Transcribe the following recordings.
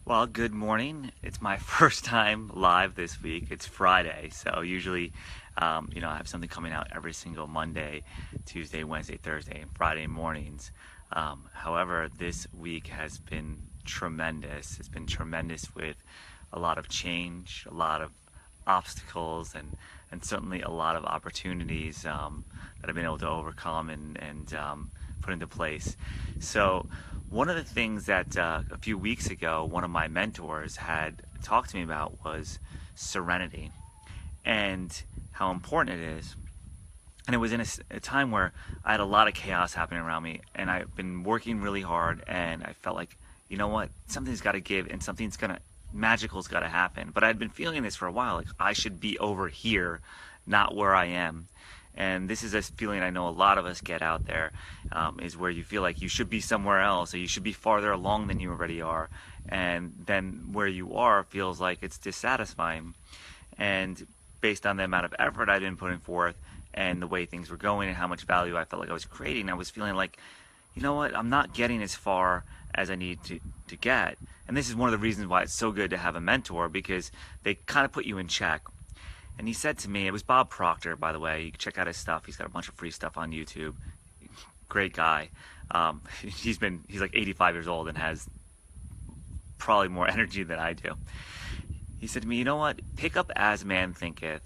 Well, good morning. It's my first time live this week. It's Friday, so usually, I have something coming out every single Monday, Tuesday, Wednesday, Thursday, and Friday mornings. However, this week has been tremendous. It's been tremendous with a lot of change, a lot of obstacles, and certainly a lot of opportunities that I've been able to overcome and put into place. So one of the things that a few weeks ago one of my mentors had talked to me about was serenity and how important it is. And it was in a time where I had a lot of chaos happening around me, and I've been working really hard, and I felt like, you know what, something's got to give, and magical's got to happen. But I'd been feeling this for a while, like I should be over here, not where I am. And this is a feeling I know a lot of us get out there, is where you feel like you should be somewhere else, or you should be farther along than you already are. And then where you are feels like it's dissatisfying. And based on the amount of effort I'd been putting forth and the way things were going and how much value I felt like I was creating, I was feeling like, you know what, I'm not getting as far as I need to get. And this is one of the reasons why it's so good to have a mentor, because they kind of put you in check. And he said to me, it was Bob Proctor, by the way. You can check out his stuff. He's got a bunch of free stuff on YouTube. Great guy. He's like 85 years old and has probably more energy than I do. He said to me, you know what? Pick up As Man Thinketh.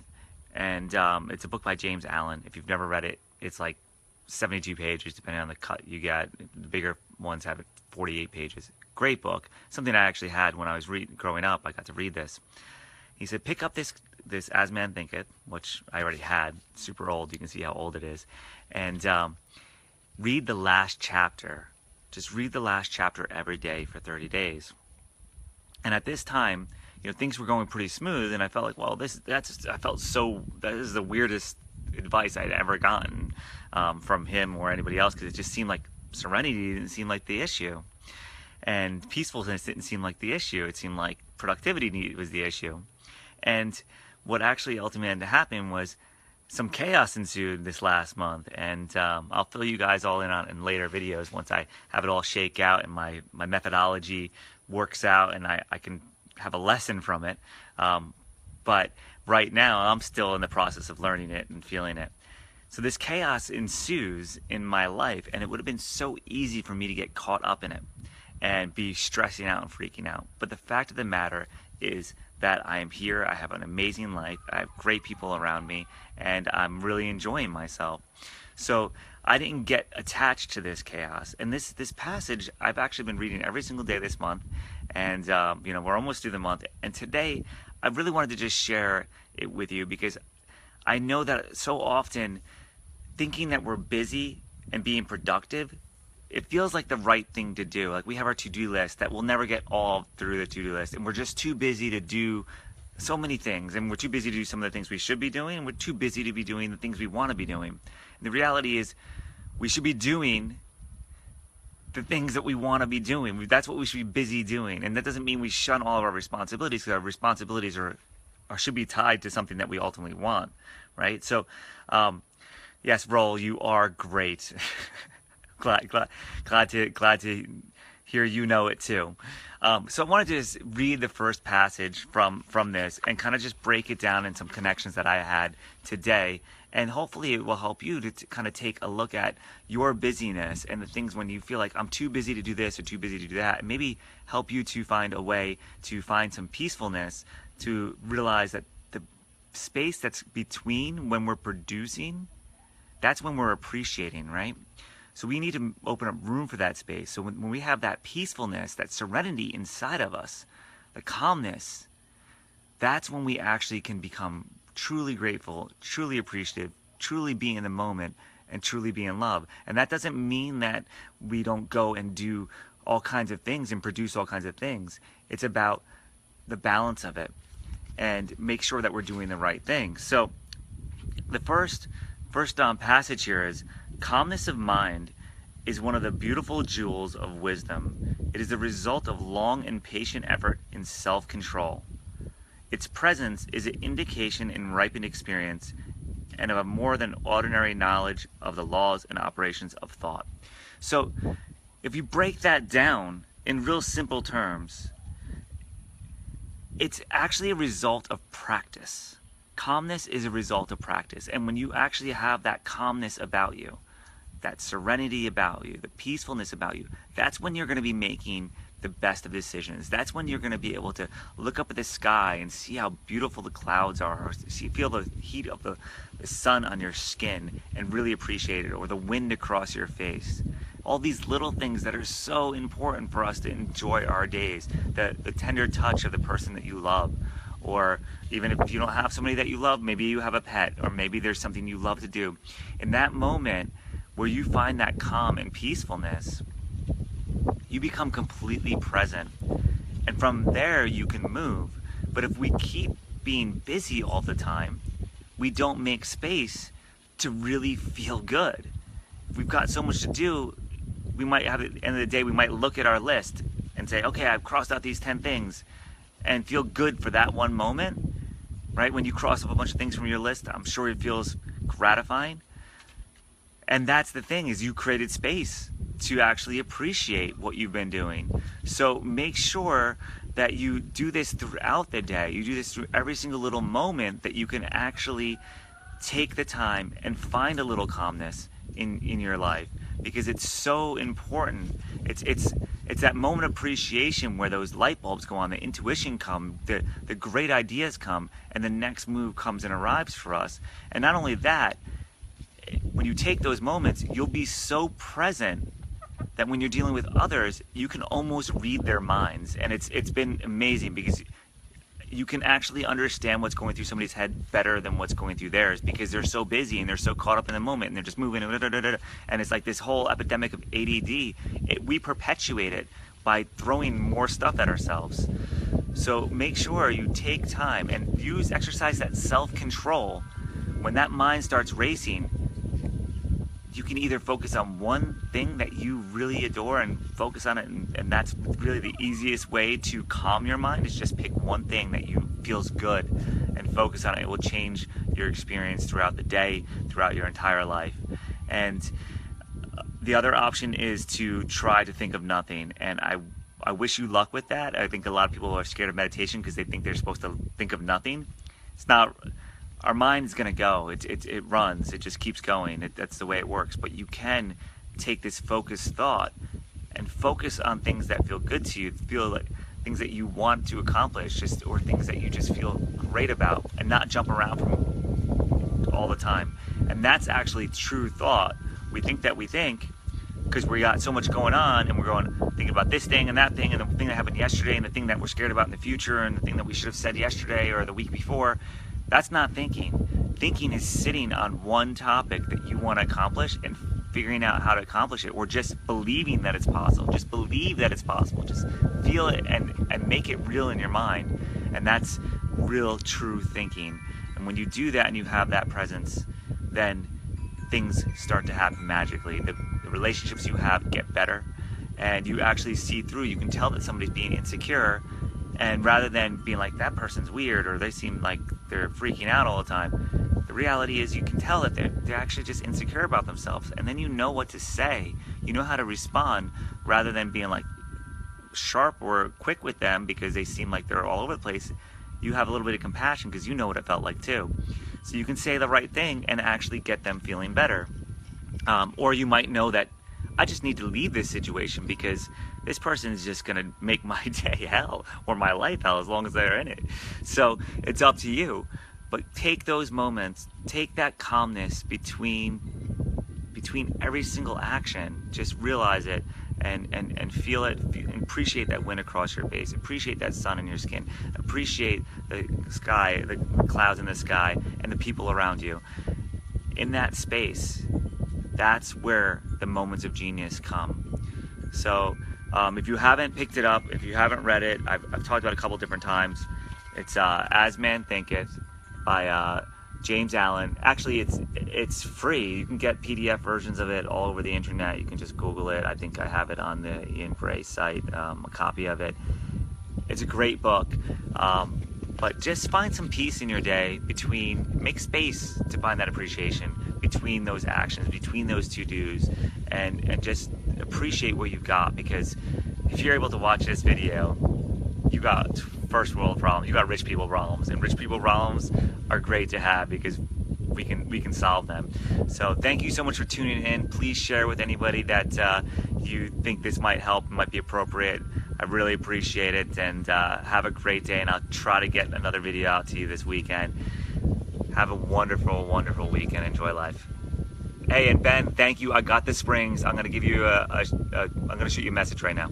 And it's a book by James Allen. If you've never read it, it's like 72 pages, depending on the cut you get. The bigger ones have 48 pages. Great book. Something I actually had when I was growing up. I got to read this. He said, pick up this As Man Thinketh, which I already had, super old. You can see how old it is. And read the last chapter. Just read the last chapter every day for 30 days. And at this time, things were going pretty smooth, and I felt like, well, that is the weirdest advice I'd ever gotten from him or anybody else, because it just seemed like serenity didn't seem like the issue. And peacefulness didn't seem like the issue. It seemed like productivity was the issue. And what actually ultimately had to happen was some chaos ensued this last month. And I'll fill you guys all in on in later videos once I have it all shake out and my methodology works out and I can have a lesson from it. But right now, I'm still in the process of learning it and feeling it. So this chaos ensues in my life, and it would have been so easy for me to get caught up in it and be stressing out and freaking out. But the fact of the matter is that I am here, I have an amazing life, I have great people around me, and I'm really enjoying myself. So I didn't get attached to this chaos. And this passage I've actually been reading every single day this month, and we're almost through the month. And today I really wanted to just share it with you, because I know that so often thinking that we're busy and being productive, it feels like the right thing to do. Like we have our to-do list that we'll never get all through the to-do list, and we're just too busy to do so many things, and we're too busy to do some of the things we should be doing, and we're too busy to be doing the things we want to be doing. And the reality is we should be doing the things that we want to be doing. That's what we should be busy doing. And that doesn't mean we shun all of our responsibilities, because our responsibilities should be tied to something that we ultimately want, right? So yes, Roll, you are great. glad to hear you know it too. So I wanted to just read the first passage from this and kind of just break it down in some connections that I had today, and hopefully it will help you to kind of take a look at your busyness and the things when you feel like I'm too busy to do this or too busy to do that, and maybe help you to find a way to find some peacefulness, to realize that the space that's between when we're producing, that's when we're appreciating, right? So we need to open up room for that space. So when we have that peacefulness, that serenity inside of us, the calmness, that's when we actually can become truly grateful, truly appreciative, truly be in the moment, and truly be in love. And that doesn't mean that we don't go and do all kinds of things and produce all kinds of things. It's about the balance of it and make sure that we're doing the right thing. So the first passage here is, calmness of mind is one of the beautiful jewels of wisdom. It is the result of long and patient effort in self-control. Its presence is an indication in ripened experience and of a more than ordinary knowledge of the laws and operations of thought. So if you break that down in real simple terms, it's actually a result of practice. Calmness is a result of practice. And when you actually have that calmness about you, that serenity about you, the peacefulness about you, that's when you're going to be making the best of decisions. That's when you're going to be able to look up at the sky and see how beautiful the clouds are, or feel the heat of the sun on your skin and really appreciate it, or the wind across your face. All these little things that are so important for us to enjoy our days. The tender touch of the person that you love. Or even if you don't have somebody that you love, maybe you have a pet, or maybe there's something you love to do. In that moment where you find that calm and peacefulness, you become completely present. And from there you can move. But if we keep being busy all the time, we don't make space to really feel good. If we've got so much to do, we might have, at the end of the day, we might look at our list and say, okay, I've crossed out these 10 things, and feel good for that one moment, right? When you cross off a bunch of things from your list, I'm sure it feels gratifying. And that's the thing, is you created space to actually appreciate what you've been doing. So make sure that you do this throughout the day. You do this through every single little moment, that you can actually take the time and find a little calmness in your life, because it's so important. It's that moment of appreciation where those light bulbs go on, the intuition come, the great ideas come, and the next move comes and arrives for us. And not only that, when you take those moments, you'll be so present that when you're dealing with others, you can almost read their minds. And it's been amazing, because you can actually understand what's going through somebody's head better than what's going through theirs, because they're so busy and they're so caught up in the moment and they're just moving, and it's like this whole epidemic of ADD. We perpetuate it by throwing more stuff at ourselves. So make sure you take time and exercise that self-control. When that mind starts racing, you can either focus on one thing that you really adore and focus on it, and that's really the easiest way to calm your mind, is just pick one thing that you feels good and focus on it. It will change your experience throughout the day, throughout your entire life. And the other option is to try to think of nothing, and I wish you luck with that. I think a lot of people are scared of meditation because they think they're supposed to think of nothing. It's not. Our mind is going to go. It runs. It just keeps going. That's the way it works. But you can take this focused thought and focus on things that feel good to you, feel like things that you want to accomplish, or things that you just feel great about, and not jump around from all the time. And that's actually true thought. We think because we got so much going on, and we're thinking about this thing and that thing, and the thing that happened yesterday, and the thing that we're scared about in the future, and the thing that we should have said yesterday or the week before. That's not thinking. Thinking is sitting on one topic that you want to accomplish and figuring out how to accomplish it, or just believing that it's possible. Just believe that it's possible. Just feel it and make it real in your mind. And that's real, true thinking. And when you do that and you have that presence, then things start to happen magically. The relationships you have get better, and you actually see through. You can tell that somebody's being insecure, and rather than being like, that person's weird, or they seem like they're freaking out all the time, the reality is you can tell that they're actually just insecure about themselves. And then you know what to say. You know how to respond, rather than being like sharp or quick with them because they seem like they're all over the place. You have a little bit of compassion because you know what it felt like too. So you can say the right thing and actually get them feeling better. Or you might know that I just need to leave this situation because this person is just going to make my day hell, or my life hell, as long as they're in it. So it's up to you. But take those moments, take that calmness between every single action. Just realize it and feel it, and appreciate that wind across your face, appreciate that sun in your skin, appreciate the sky, the clouds in the sky, and the people around you. In that space, that's where the moments of genius come. So if you haven't picked it up, if you haven't read it, I've talked about it a couple different times. It's As Man Thinketh by James Allen. Actually, it's free. You can get PDF versions of it all over the internet. You can just Google it. I think I have it on the Ian Gray site, a copy of it. It's a great book. But just find some peace in your day make space to find that appreciation between those actions, between those to-dos, and just appreciate what you've got. Because if you're able to watch this video you got first world problems, you got rich people problems, and rich people problems are great to have because we can solve them. So thank you so much for tuning in. Please share with anybody that you think this might help, might be appropriate. I really appreciate it, and have a great day, and I'll try to get another video out to you this weekend. Have a wonderful, wonderful weekend. Enjoy life. Hey, and Ben, thank you. I got the springs. I'm gonna give you I'm gonna shoot you a message right now.